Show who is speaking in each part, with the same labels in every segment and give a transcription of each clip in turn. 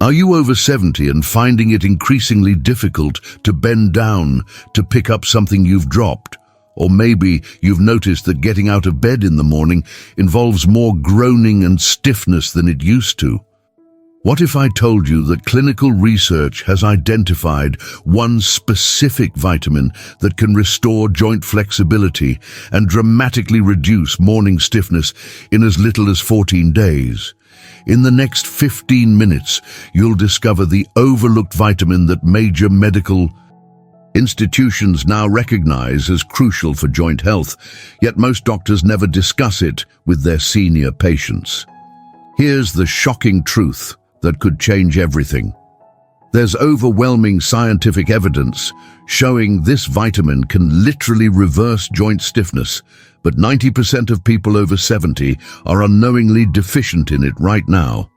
Speaker 1: Are you over 70 and finding it increasingly difficult to bend down to pick up something you've dropped? Or maybe you've noticed that getting out of bed in the morning involves more groaning and stiffness than it used to. What if I told you that clinical research has identified one specific vitamin that can restore joint flexibility and dramatically reduce morning stiffness in as little as 14 days? In the next 15 minutes, you'll discover the overlooked vitamin that major medical institutions now recognize as crucial for joint health, yet most doctors never discuss it with their senior patients. Here's the shocking truth that could change everything. There's overwhelming scientific evidence showing this vitamin can literally reverse joint stiffness, but 90% of people over 70 are unknowingly deficient in it right now.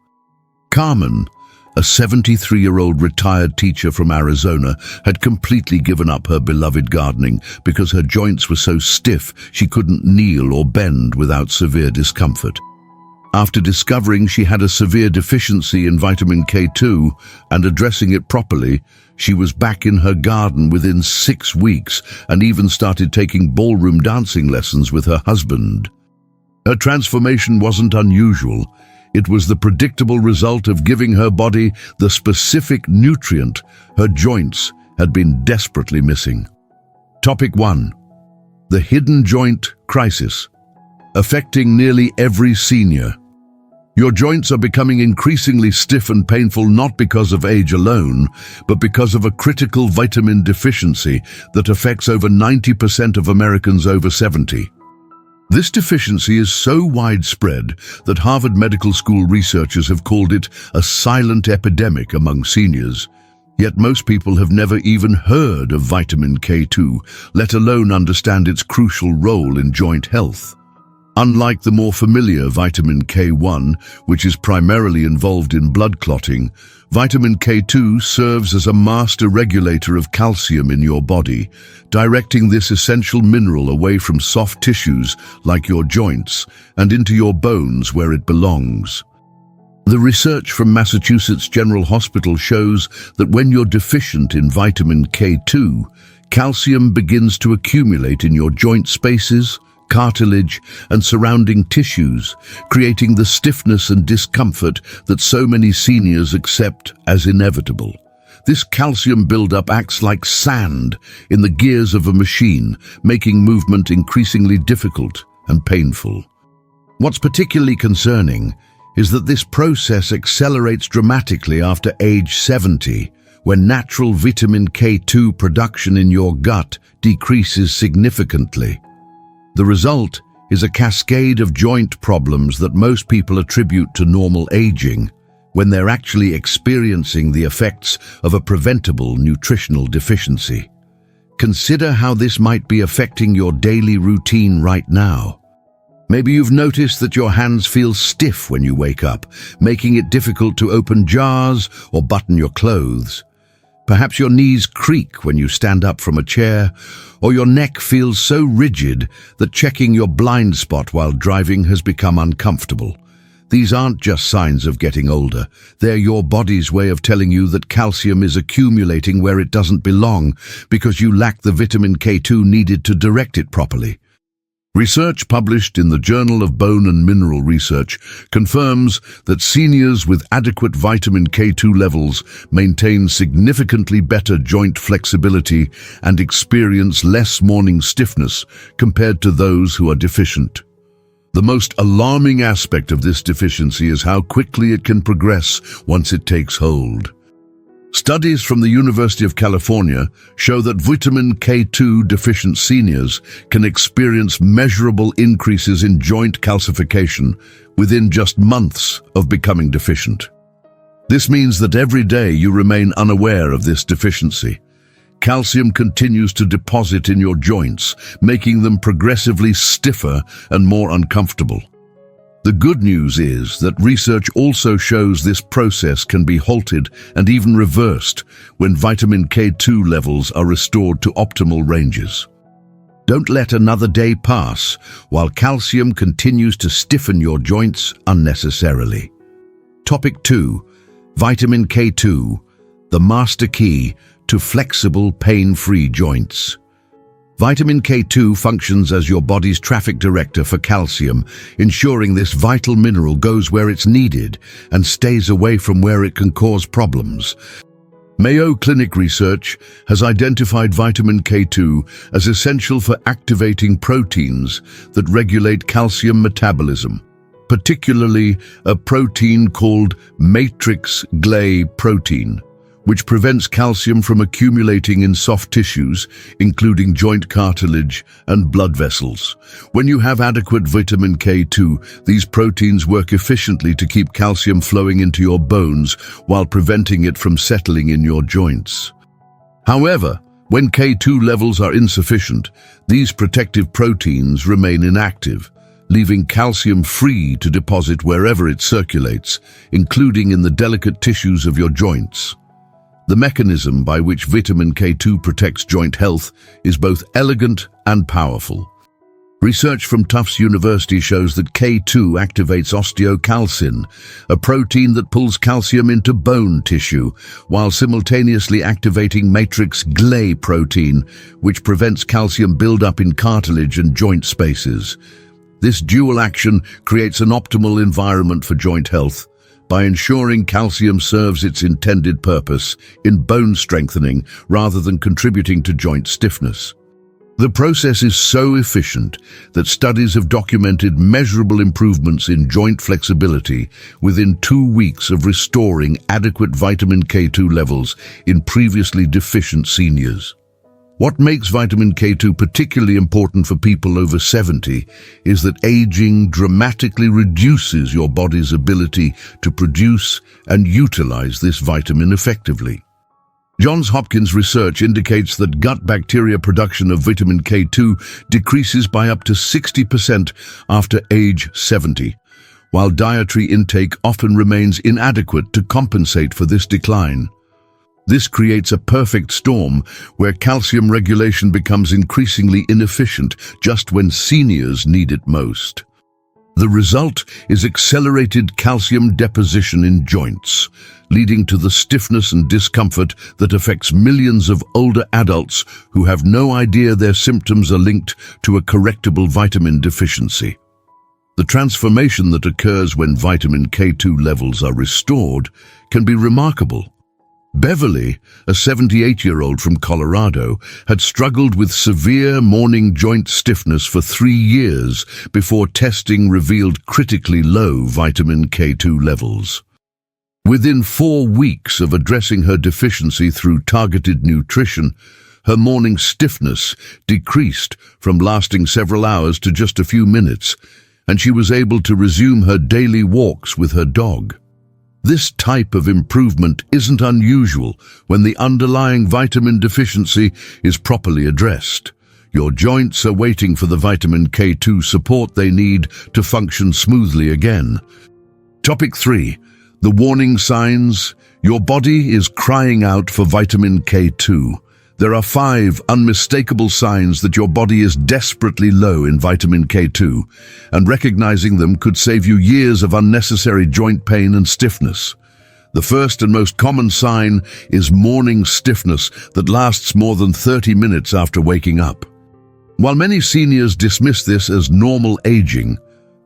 Speaker 1: Carmen, a 73-year-old retired teacher from Arizona, had completely given up her beloved gardening because her joints were so stiff she couldn't kneel or bend without severe discomfort. After discovering she had a severe deficiency in vitamin K2 and addressing it properly, she was back in her garden within 6 weeks and even started taking ballroom dancing lessons with her husband. Her transformation wasn't unusual. It was the predictable result of giving her body the specific nutrient her joints had been desperately missing. Topic 1. The hidden joint crisis, affecting nearly every senior. Your joints are becoming increasingly stiff and painful not because of age alone, but because of a critical vitamin deficiency that affects over 90% of Americans over 70. This deficiency is so widespread that Harvard Medical School researchers have called it a silent epidemic among seniors. Yet most people have never even heard of vitamin K2, let alone understand its crucial role in joint health. Unlike the more familiar vitamin K1, which is primarily involved in blood clotting, vitamin K2 serves as a master regulator of calcium in your body, directing this essential mineral away from soft tissues like your joints and into your bones where it belongs. The research from Massachusetts General Hospital shows that when you're deficient in vitamin K2, calcium begins to accumulate in your joint spaces, cartilage, and surrounding tissues, creating the stiffness and discomfort that so many seniors accept as inevitable. This calcium buildup acts like sand in the gears of a machine, making movement increasingly difficult and painful. What's particularly concerning is that this process accelerates dramatically after age 70, when natural vitamin K2 production in your gut decreases significantly. The result is a cascade of joint problems that most people attribute to normal aging, when they're actually experiencing the effects of a preventable nutritional deficiency. Consider how this might be affecting your daily routine right now. Maybe you've noticed that your hands feel stiff when you wake up, making it difficult to open jars or button your clothes. Perhaps your knees creak when you stand up from a chair, or your neck feels so rigid that checking your blind spot while driving has become uncomfortable. These aren't just signs of getting older. They're your body's way of telling you that calcium is accumulating where it doesn't belong because you lack the vitamin K2 needed to direct it properly. Research published in the Journal of Bone and Mineral Research confirms that seniors with adequate vitamin K2 levels maintain significantly better joint flexibility and experience less morning stiffness compared to those who are deficient. The most alarming aspect of this deficiency is how quickly it can progress once it takes hold. Studies from the University of California show that vitamin K2 deficient seniors can experience measurable increases in joint calcification within just months of becoming deficient. This means that every day you remain unaware of this deficiency. Calcium continues to deposit in your joints, making them progressively stiffer and more uncomfortable. The good news is that research also shows this process can be halted and even reversed when vitamin K2 levels are restored to optimal ranges. Don't let another day pass while calcium continues to stiffen your joints unnecessarily. Topic 2. Vitamin K2, the master key to flexible, pain-free joints. Vitamin K2 functions as your body's traffic director for calcium, ensuring this vital mineral goes where it's needed and stays away from where it can cause problems. Mayo Clinic research has identified vitamin K2 as essential for activating proteins that regulate calcium metabolism, particularly a protein called matrix Gley protein, which prevents calcium from accumulating in soft tissues, including joint cartilage and blood vessels. When you have adequate vitamin K2, these proteins work efficiently to keep calcium flowing into your bones while preventing it from settling in your joints. However, when K2 levels are insufficient, these protective proteins remain inactive, leaving calcium free to deposit wherever it circulates, including in the delicate tissues of your joints. The mechanism by which vitamin K2 protects joint health is both elegant and powerful. Research from Tufts University shows that K2 activates osteocalcin, a protein that pulls calcium into bone tissue, while simultaneously activating matrix Gley protein, which prevents calcium buildup in cartilage and joint spaces. This dual action creates an optimal environment for joint health, by ensuring calcium serves its intended purpose in bone strengthening rather than contributing to joint stiffness. The process is so efficient that studies have documented measurable improvements in joint flexibility within 2 weeks of restoring adequate vitamin K2 levels in previously deficient seniors. What makes vitamin K2 particularly important for people over 70 is that aging dramatically reduces your body's ability to produce and utilize this vitamin effectively. Johns Hopkins research indicates that gut bacteria production of vitamin K2 decreases by up to 60% after age 70, while dietary intake often remains inadequate to compensate for this decline. This creates a perfect storm where calcium regulation becomes increasingly inefficient just when seniors need it most. The result is accelerated calcium deposition in joints, leading to the stiffness and discomfort that affects millions of older adults who have no idea their symptoms are linked to a correctable vitamin deficiency. The transformation that occurs when vitamin K2 levels are restored can be remarkable. Beverly, a 78-year-old from Colorado, had struggled with severe morning joint stiffness for 3 years before testing revealed critically low vitamin K2 levels. Within 4 weeks of addressing her deficiency through targeted nutrition, her morning stiffness decreased from lasting several hours to just a few minutes, and she was able to resume her daily walks with her dog. This type of improvement isn't unusual when the underlying vitamin deficiency is properly addressed. Your joints are waiting for the vitamin K2 support they need to function smoothly again. Topic 3. The warning signs. Your body is crying out for vitamin K2. There are 5 unmistakable signs that your body is desperately low in vitamin K2, and recognizing them could save you years of unnecessary joint pain and stiffness. The first and most common sign is morning stiffness that lasts more than 30 minutes after waking up. While many seniors dismiss this as normal aging,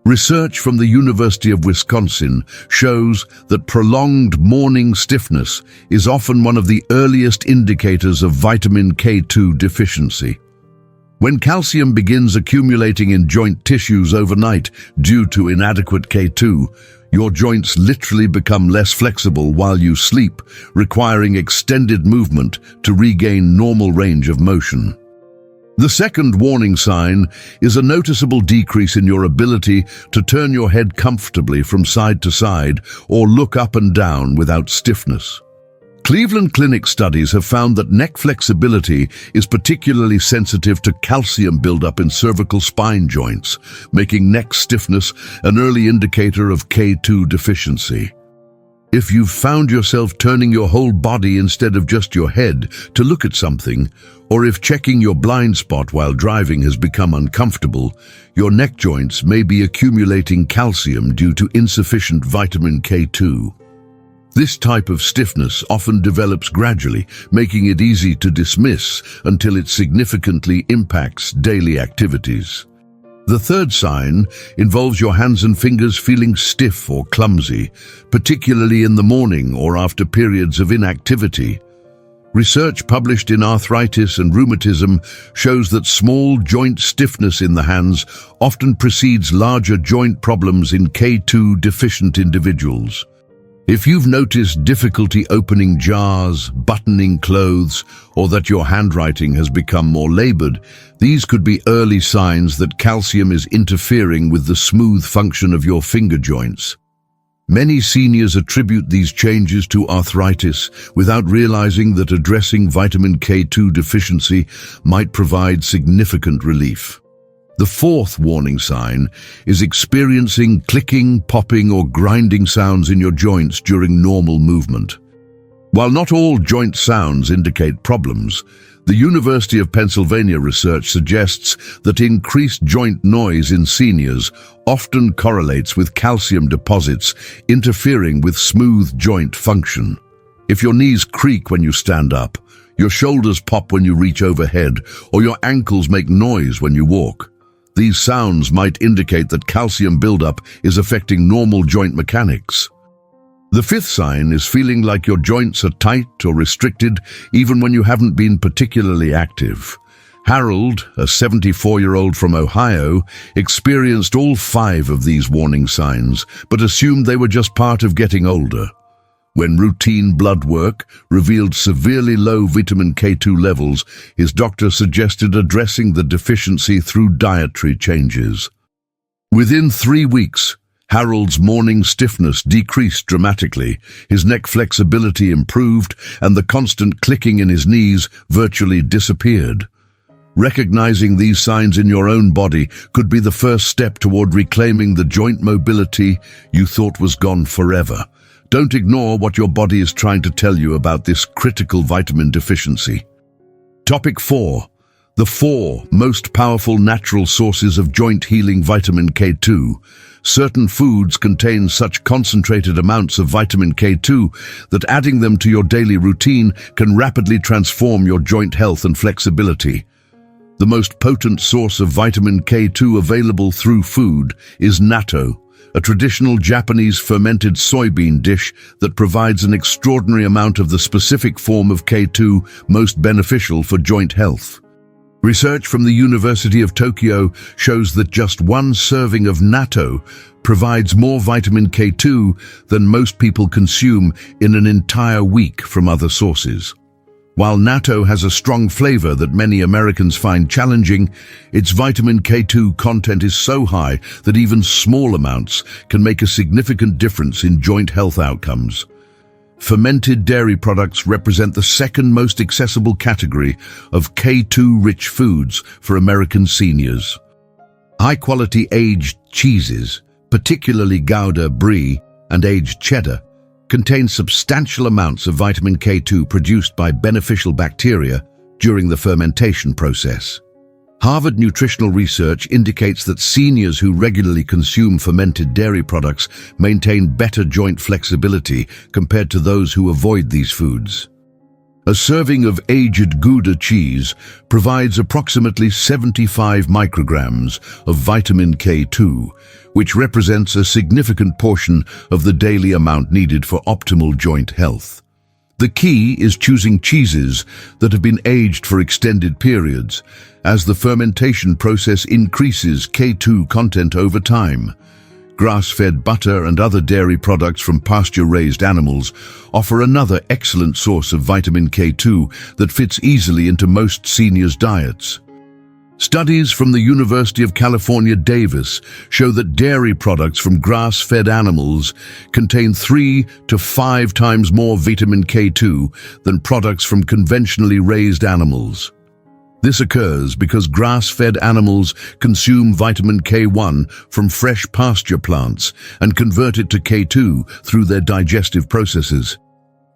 Speaker 1: research from the University of Wisconsin shows that prolonged morning stiffness is often one of the earliest indicators of vitamin K2 deficiency. When calcium begins accumulating in joint tissues overnight due to inadequate K2, your joints literally become less flexible while you sleep, requiring extended movement to regain normal range of motion. The second warning sign is a noticeable decrease in your ability to turn your head comfortably from side to side or look up and down without stiffness. Cleveland Clinic studies have found that neck flexibility is particularly sensitive to calcium buildup in cervical spine joints, making neck stiffness an early indicator of K2 deficiency. If you've found yourself turning your whole body instead of just your head to look at something, or if checking your blind spot while driving has become uncomfortable, your neck joints may be accumulating calcium due to insufficient vitamin K2. This type of stiffness often develops gradually, making it easy to dismiss until it significantly impacts daily activities. The third sign involves your hands and fingers feeling stiff or clumsy, particularly in the morning or after periods of inactivity. Research published in Arthritis and Rheumatism shows that small joint stiffness in the hands often precedes larger joint problems in K2 deficient individuals. If you've noticed difficulty opening jars, buttoning clothes, or that your handwriting has become more labored, these could be early signs that calcium is interfering with the smooth function of your finger joints. Many seniors attribute these changes to arthritis without realizing that addressing vitamin K2 deficiency might provide significant relief. The fourth warning sign is experiencing clicking, popping, or grinding sounds in your joints during normal movement. While not all joint sounds indicate problems, the University of Pennsylvania research suggests that increased joint noise in seniors often correlates with calcium deposits interfering with smooth joint function. If your knees creak when you stand up, your shoulders pop when you reach overhead, or your ankles make noise when you walk, these sounds might indicate that calcium buildup is affecting normal joint mechanics. The fifth sign is feeling like your joints are tight or restricted even when you haven't been particularly active. Harold, a 74-year-old from Ohio, experienced all 5 of these warning signs, but assumed they were just part of getting older. When routine blood work revealed severely low vitamin K2 levels, his doctor suggested addressing the deficiency through dietary changes. Within 3 weeks, Harold's morning stiffness decreased dramatically, his neck flexibility improved, and the constant clicking in his knees virtually disappeared. Recognizing these signs in your own body could be the first step toward reclaiming the joint mobility you thought was gone forever. Don't ignore what your body is trying to tell you about this critical vitamin deficiency. Topic 4. The 4 most powerful natural sources of joint-healing vitamin K2. Certain foods contain such concentrated amounts of vitamin K2 that adding them to your daily routine can rapidly transform your joint health and flexibility. The most potent source of vitamin K2 available through food is natto, a traditional Japanese fermented soybean dish that provides an extraordinary amount of the specific form of K2 most beneficial for joint health. Research from the University of Tokyo shows that just 1 serving of natto provides more vitamin K2 than most people consume in an entire week from other sources. While natto has a strong flavor that many Americans find challenging, its vitamin K2 content is so high that even small amounts can make a significant difference in joint health outcomes. Fermented dairy products represent the second most accessible category of K2-rich foods for American seniors. High-quality aged cheeses, particularly Gouda, Brie, and aged cheddar, contain substantial amounts of vitamin K2 produced by beneficial bacteria during the fermentation process. Harvard nutritional research indicates that seniors who regularly consume fermented dairy products maintain better joint flexibility compared to those who avoid these foods. A serving of aged Gouda cheese provides approximately 75 micrograms of vitamin K2, which represents a significant portion of the daily amount needed for optimal joint health. The key is choosing cheeses that have been aged for extended periods, as the fermentation process increases K2 content over time. Grass-fed butter and other dairy products from pasture-raised animals offer another excellent source of vitamin K2 that fits easily into most seniors' diets. Studies from the University of California, Davis show that dairy products from grass-fed animals contain 3 to 5 times more vitamin K2 than products from conventionally raised animals. This occurs because grass-fed animals consume vitamin K1 from fresh pasture plants and convert it to K2 through their digestive processes.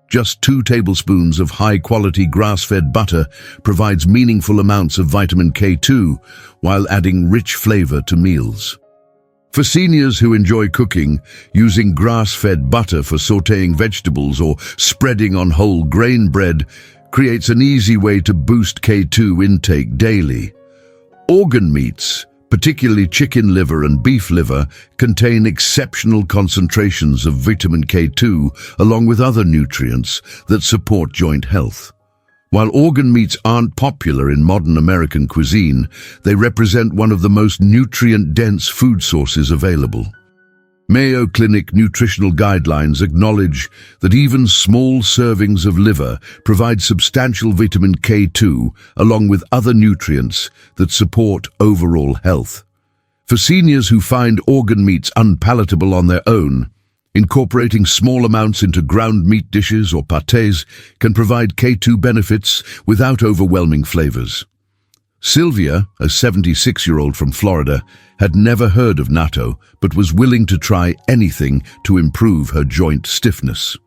Speaker 1: Just 2 tablespoons of high-quality grass-fed butter provides meaningful amounts of vitamin K2 while adding rich flavor to meals. For seniors who enjoy cooking, using grass-fed butter for sautéing vegetables or spreading on whole grain bread creates an easy way to boost K2 intake daily. Organ meats, particularly chicken liver and beef liver, contain exceptional concentrations of vitamin K2 along with other nutrients that support joint health. While organ meats aren't popular in modern American cuisine, they represent one of the most nutrient-dense food sources available. Mayo Clinic nutritional guidelines acknowledge that even small servings of liver provide substantial vitamin K2 along with other nutrients that support overall health. For seniors who find organ meats unpalatable on their own, incorporating small amounts into ground meat dishes or pâtés can provide K2 benefits without overwhelming flavors. Sylvia, a 76-year-old from Florida, had never heard of natto but was willing to try anything to improve her joint stiffness.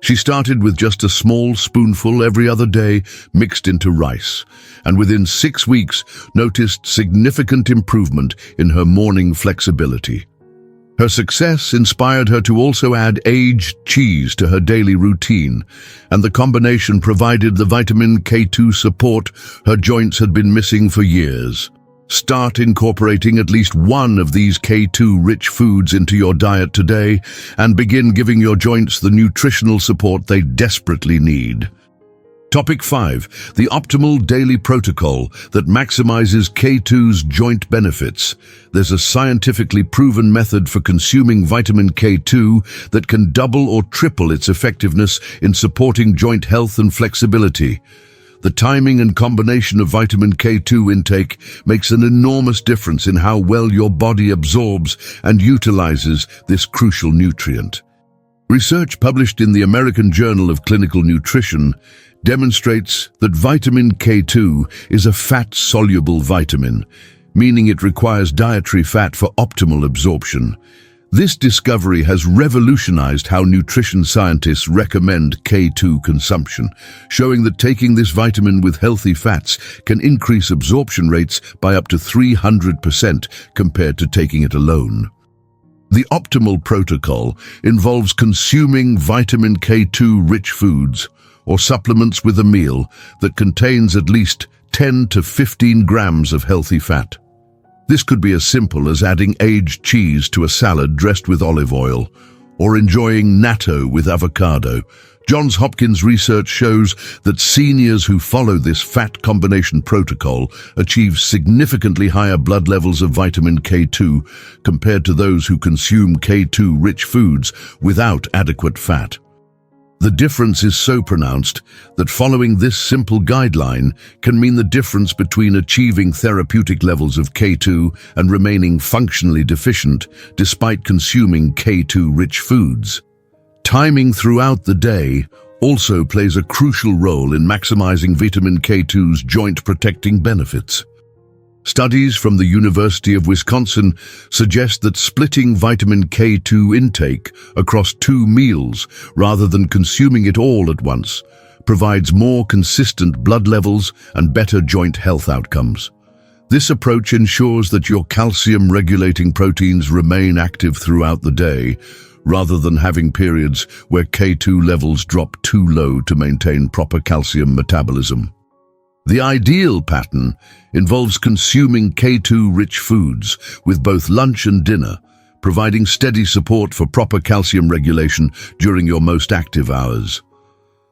Speaker 1: She started with just a small spoonful every other day mixed into rice, and within 6 weeks noticed significant improvement in her morning flexibility. Her success inspired her to also add aged cheese to her daily routine, and the combination provided the vitamin K2 support her joints had been missing for years. Start incorporating at least one of these K2-rich foods into your diet today and begin giving your joints the nutritional support they desperately need. Topic 5. The optimal daily protocol that maximizes K2's joint benefits. There's a scientifically proven method for consuming vitamin K2 that can double or triple its effectiveness in supporting joint health and flexibility. The timing and combination of vitamin K2 intake makes an enormous difference in how well your body absorbs and utilizes this crucial nutrient. Research published in the American Journal of Clinical Nutrition demonstrates that vitamin K2 is a fat-soluble vitamin, meaning it requires dietary fat for optimal absorption. This discovery has revolutionized how nutrition scientists recommend K2 consumption, showing that taking this vitamin with healthy fats can increase absorption rates by up to 300% compared to taking it alone. The optimal protocol involves consuming vitamin K2-rich foods or supplements with a meal that contains at least 10 to 15 grams of healthy fat. This could be as simple as adding aged cheese to a salad dressed with olive oil, or enjoying natto with avocado. Johns Hopkins research shows that seniors who follow this fat combination protocol achieve significantly higher blood levels of vitamin K2 compared to those who consume K2-rich foods without adequate fat. The difference is so pronounced that following this simple guideline can mean the difference between achieving therapeutic levels of K2 and remaining functionally deficient despite consuming K2-rich foods. Timing throughout the day also plays a crucial role in maximizing vitamin K2's joint-protecting benefits. Studies from the University of Wisconsin suggest that splitting vitamin K2 intake across 2 meals rather than consuming it all at once provides more consistent blood levels and better joint health outcomes. This approach ensures that your calcium-regulating proteins remain active throughout the day, rather than having periods where K2 levels drop too low to maintain proper calcium metabolism. The ideal pattern involves consuming K2-rich foods with both lunch and dinner, providing steady support for proper calcium regulation during your most active hours.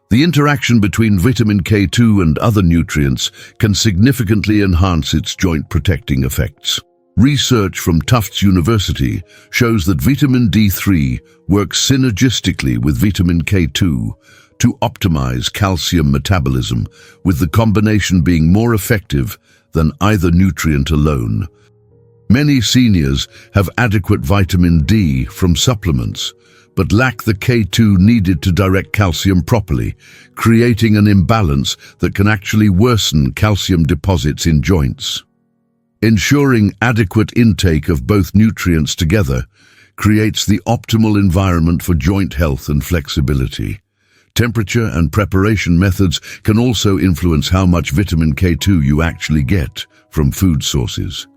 Speaker 1: The interaction between vitamin K2 and other nutrients can significantly enhance its joint-protecting effects. Research from Tufts University shows that vitamin D3 works synergistically with vitamin K2 to optimize calcium metabolism, with the combination being more effective than either nutrient alone. Many seniors have adequate vitamin D from supplements, but lack the K2 needed to direct calcium properly, creating an imbalance that can actually worsen calcium deposits in joints. Ensuring adequate intake of both nutrients together creates the optimal environment for joint health and flexibility. Temperature and preparation methods can also influence how much vitamin K2 you actually get from food sources.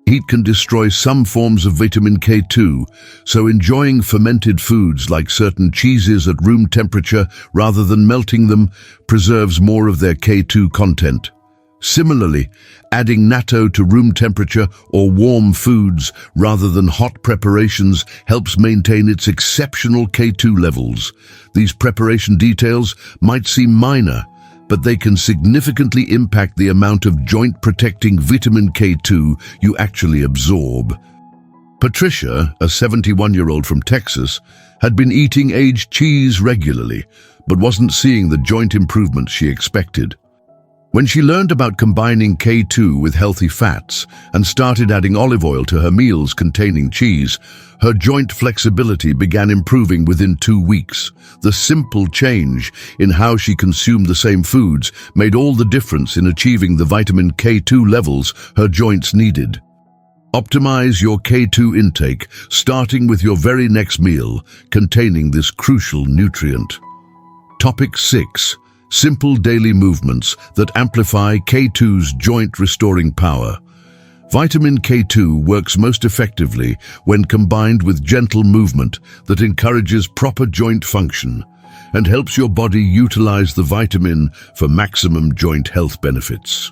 Speaker 1: Heat can destroy some forms of vitamin K2, so enjoying fermented foods like certain cheeses at room temperature rather than melting them preserves more of their K2 content. Similarly, adding natto to room temperature or warm foods rather than hot preparations helps maintain its exceptional K2 levels. These preparation details might seem minor, but they can significantly impact the amount of joint-protecting vitamin K2 you actually absorb. Patricia, a 71-year-old from Texas, had been eating aged cheese regularly, but wasn't seeing the joint improvements she expected. When she learned about combining K2 with healthy fats and started adding olive oil to her meals containing cheese, her joint flexibility began improving within 2 weeks. The simple change in how she consumed the same foods made all the difference in achieving the vitamin K2 levels her joints needed. Optimize your K2 intake, starting with your very next meal containing this crucial nutrient. Topic 6. Simple daily movements that amplify K2's joint-restoring power. Vitamin K2 works most effectively when combined with gentle movement that encourages proper joint function and helps your body utilize the vitamin for maximum joint health benefits.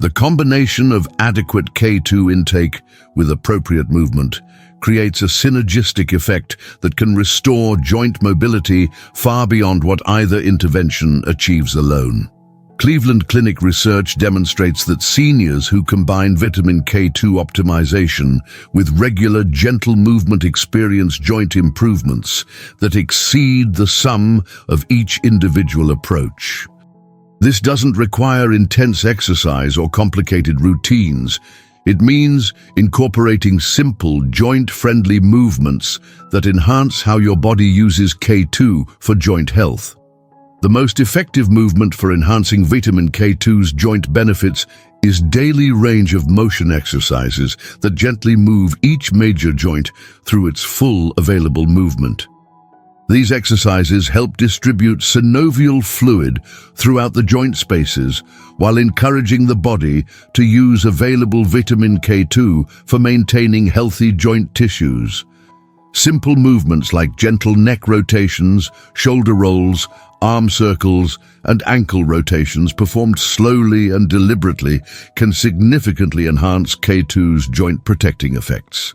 Speaker 1: The combination of adequate K2 intake with appropriate movement creates a synergistic effect that can restore joint mobility far beyond what either intervention achieves alone. Cleveland Clinic research demonstrates that seniors who combine vitamin K2 optimization with regular gentle movement experience joint improvements that exceed the sum of each individual approach. This doesn't require intense exercise or complicated routines. It means incorporating simple, joint-friendly movements that enhance how your body uses K2 for joint health. The most effective movement for enhancing vitamin K2's joint benefits is daily range of motion exercises that gently move each major joint through its full available movement. These exercises help distribute synovial fluid throughout the joint spaces while encouraging the body to use available vitamin K2 for maintaining healthy joint tissues. Simple movements like gentle neck rotations, shoulder rolls, arm circles, and ankle rotations performed slowly and deliberately can significantly enhance K2's joint protecting effects.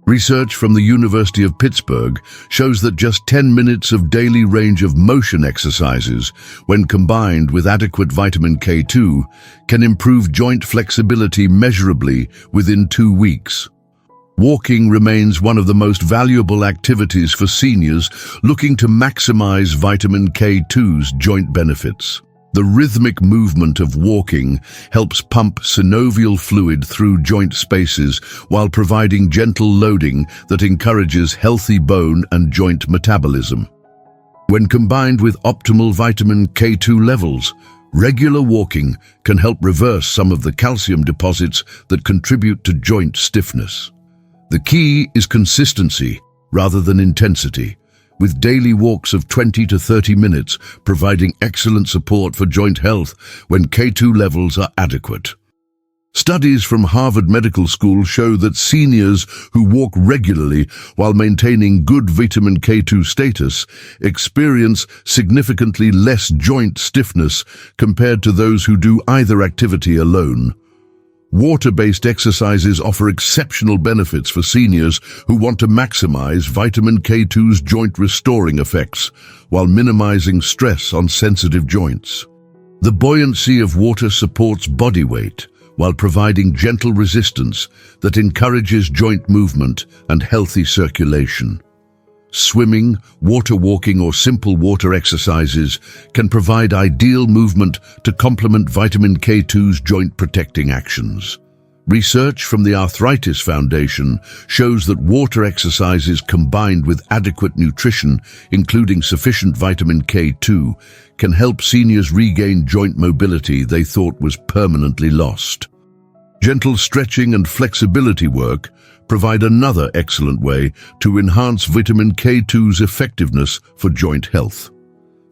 Speaker 1: Research from the University of Pittsburgh shows that just 10 minutes of daily range of motion exercises, when combined with adequate vitamin K2, can improve joint flexibility measurably within 2 weeks. Walking remains one of the most valuable activities for seniors looking to maximize vitamin K2's joint benefits. The rhythmic movement of walking helps pump synovial fluid through joint spaces while providing gentle loading that encourages healthy bone and joint metabolism. When combined with optimal vitamin K2 levels, regular walking can help reverse some of the calcium deposits that contribute to joint stiffness. The key is consistency rather than intensity, with daily walks of 20 to 30 minutes providing excellent support for joint health when K2 levels are adequate. Studies from Harvard Medical School show that seniors who walk regularly while maintaining good vitamin K2 status experience significantly less joint stiffness compared to those who do either activity alone. Water-based exercises offer exceptional benefits for seniors who want to maximize vitamin K2's joint-restoring effects while minimizing stress on sensitive joints. The buoyancy of water supports body weight while providing gentle resistance that encourages joint movement and healthy circulation. Swimming, water walking, or simple water exercises can provide ideal movement to complement vitamin K2's joint-protecting actions. Research from the Arthritis Foundation shows that water exercises combined with adequate nutrition, including sufficient vitamin K2, can help seniors regain joint mobility they thought was permanently lost. Gentle stretching and flexibility work provide another excellent way to enhance vitamin K2's effectiveness for joint health.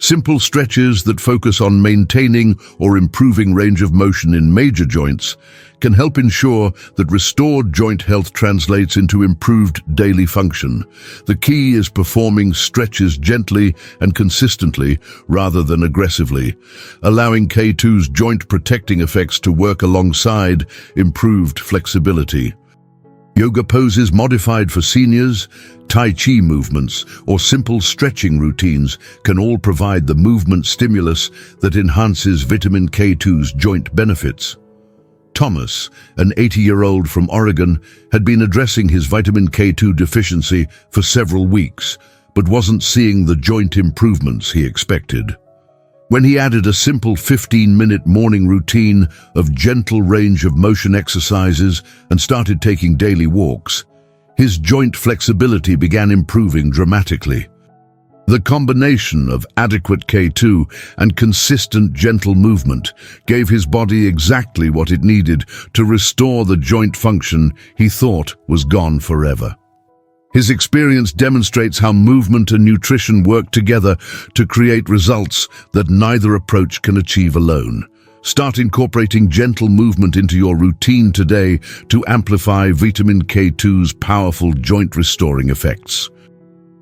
Speaker 1: Simple stretches that focus on maintaining or improving range of motion in major joints can help ensure that restored joint health translates into improved daily function. The key is performing stretches gently and consistently rather than aggressively, allowing K2's joint protecting effects to work alongside improved flexibility. Yoga poses modified for seniors, Tai Chi movements, or simple stretching routines can all provide the movement stimulus that enhances vitamin K2's joint benefits. Thomas, an 80-year-old from Oregon, had been addressing his vitamin K2 deficiency for several weeks, but wasn't seeing the joint improvements he expected. When he added a simple 15-minute morning routine of gentle range of motion exercises and started taking daily walks, his joint flexibility began improving dramatically. The combination of adequate K2 and consistent gentle movement gave his body exactly what it needed to restore the joint function he thought was gone forever. His experience demonstrates how movement and nutrition work together to create results that neither approach can achieve alone. Start incorporating gentle movement into your routine today to amplify vitamin K2's powerful joint-restoring effects.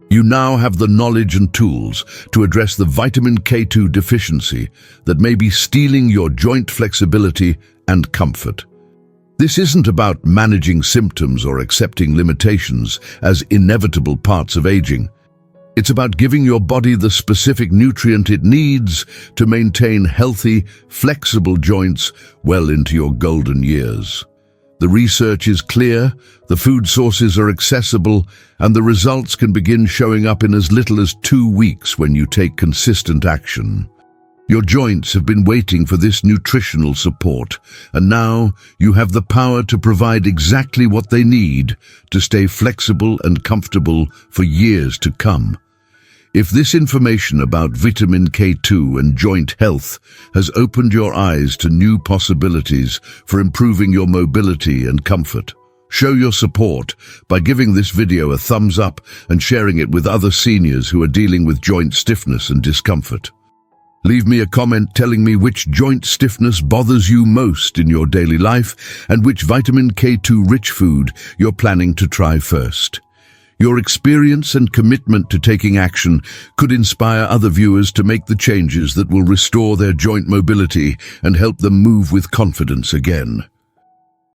Speaker 1: You now have the knowledge and tools to address the vitamin K2 deficiency that may be stealing your joint flexibility and comfort. This isn't about managing symptoms or accepting limitations as inevitable parts of aging. It's about giving your body the specific nutrient it needs to maintain healthy, flexible joints well into your golden years. The research is clear, the food sources are accessible, and the results can begin showing up in as little as 2 weeks when you take consistent action. Your joints have been waiting for this nutritional support, and now you have the power to provide exactly what they need to stay flexible and comfortable for years to come. If this information about vitamin K2 and joint health has opened your eyes to new possibilities for improving your mobility and comfort, show your support by giving this video a thumbs up and sharing it with other seniors who are dealing with joint stiffness and discomfort. Leave me a comment telling me which joint stiffness bothers you most in your daily life and which vitamin K2 rich food you're planning to try first. Your experience and commitment to taking action could inspire other viewers to make the changes that will restore their joint mobility and help them move with confidence again.